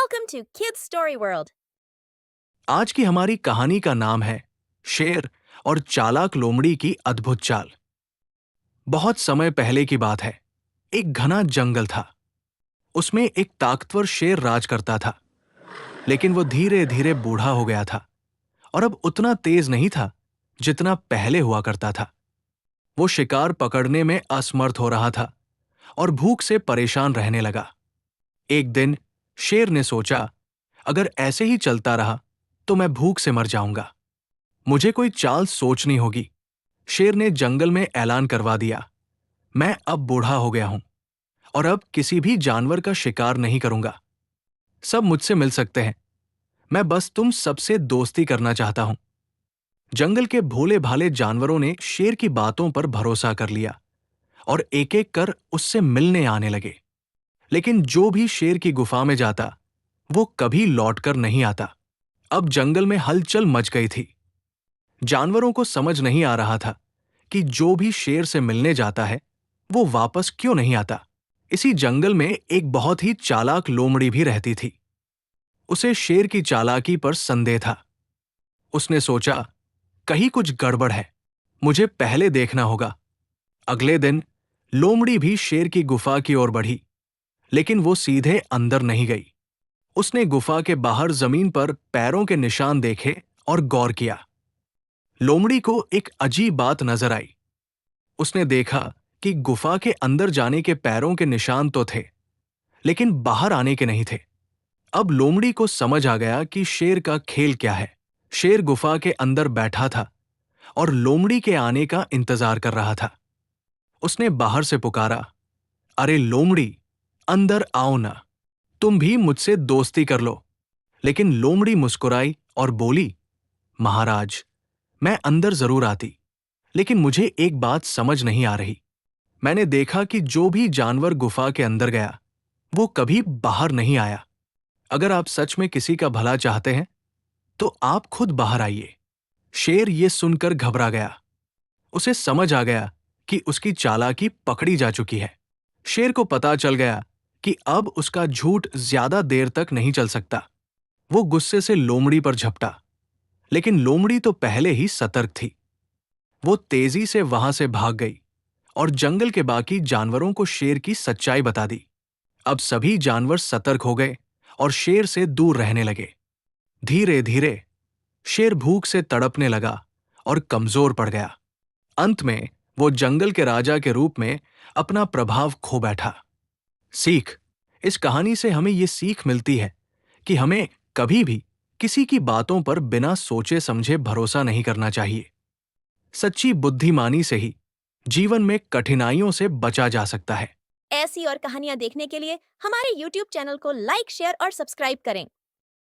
Welcome to Kids Story World. आज की हमारी कहानी का नाम है शेर और चालाक लोमड़ी की अद्भुत चाल। बहुत समय पहले की बात है। एक घना जंगल था। उसमें एक ताकतवर शेर राज करता था, लेकिन वो धीरे धीरे बूढ़ा हो गया था और अब उतना तेज नहीं था जितना पहले हुआ करता था। वो शिकार पकड़ने में असमर्थ हो रहा था और भूख से परेशान रहने लगा। एक दिन शेर ने सोचा, अगर ऐसे ही चलता रहा तो मैं भूख से मर जाऊंगा। मुझे कोई चाल सोचनी होगी। शेर ने जंगल में ऐलान करवा दिया, मैं अब बूढ़ा हो गया हूं और अब किसी भी जानवर का शिकार नहीं करूंगा। सब मुझसे मिल सकते हैं, मैं बस तुम सबसे दोस्ती करना चाहता हूं। जंगल के भोले भाले जानवरों ने शेर की बातों पर भरोसा कर लिया और एक एक कर उससे मिलने आने लगे। लेकिन जो भी शेर की गुफा में जाता, वो कभी लौटकर नहीं आता। अब जंगल में हलचल मच गई थी। जानवरों को समझ नहीं आ रहा था कि जो भी शेर से मिलने जाता है वो वापस क्यों नहीं आता। इसी जंगल में एक बहुत ही चालाक लोमड़ी भी रहती थी। उसे शेर की चालाकी पर संदेह था। उसने सोचा, कहीं कुछ गड़बड़ है, मुझे पहले देखना होगा। अगले दिन लोमड़ी भी शेर की गुफा की ओर बढ़ी, लेकिन वो सीधे अंदर नहीं गई। उसने गुफा के बाहर जमीन पर पैरों के निशान देखे और गौर किया। लोमड़ी को एक अजीब बात नजर आई। उसने देखा कि गुफा के अंदर जाने के पैरों के निशान तो थे, लेकिन बाहर आने के नहीं थे। अब लोमड़ी को समझ आ गया कि शेर का खेल क्या है। शेर गुफा के अंदर बैठा था और लोमड़ी के आने का इंतजार कर रहा था। उसने बाहर से पुकारा, अरे लोमड़ी, अंदर आओ ना, तुम भी मुझसे दोस्ती कर लो। लेकिन लोमड़ी मुस्कुराई और बोली, महाराज, मैं अंदर जरूर आती, लेकिन मुझे एक बात समझ नहीं आ रही। मैंने देखा कि जो भी जानवर गुफा के अंदर गया वो कभी बाहर नहीं आया। अगर आप सच में किसी का भला चाहते हैं तो आप खुद बाहर आइए। शेर ये सुनकर घबरा गया। उसे समझ आ गया कि उसकी चालाकी पकड़ी जा चुकी है। शेर को पता चल गया कि अब उसका झूठ ज्यादा देर तक नहीं चल सकता। वो गुस्से से लोमड़ी पर झपटा, लेकिन लोमड़ी तो पहले ही सतर्क थी। वो तेजी से वहां से भाग गई और जंगल के बाकी जानवरों को शेर की सच्चाई बता दी। अब सभी जानवर सतर्क हो गए और शेर से दूर रहने लगे। धीरे धीरे शेर भूख से तड़पने लगा और कमजोर पड़ गया। अंत में वो जंगल के राजा के रूप में अपना प्रभाव खो बैठा। सीख, इस कहानी से हमें ये सीख मिलती है कि हमें कभी भी किसी की बातों पर बिना सोचे समझे भरोसा नहीं करना चाहिए। सच्ची बुद्धिमानी से ही जीवन में कठिनाइयों से बचा जा सकता है। ऐसी और कहानियां देखने के लिए हमारे YouTube चैनल को लाइक, शेयर और सब्सक्राइब करें।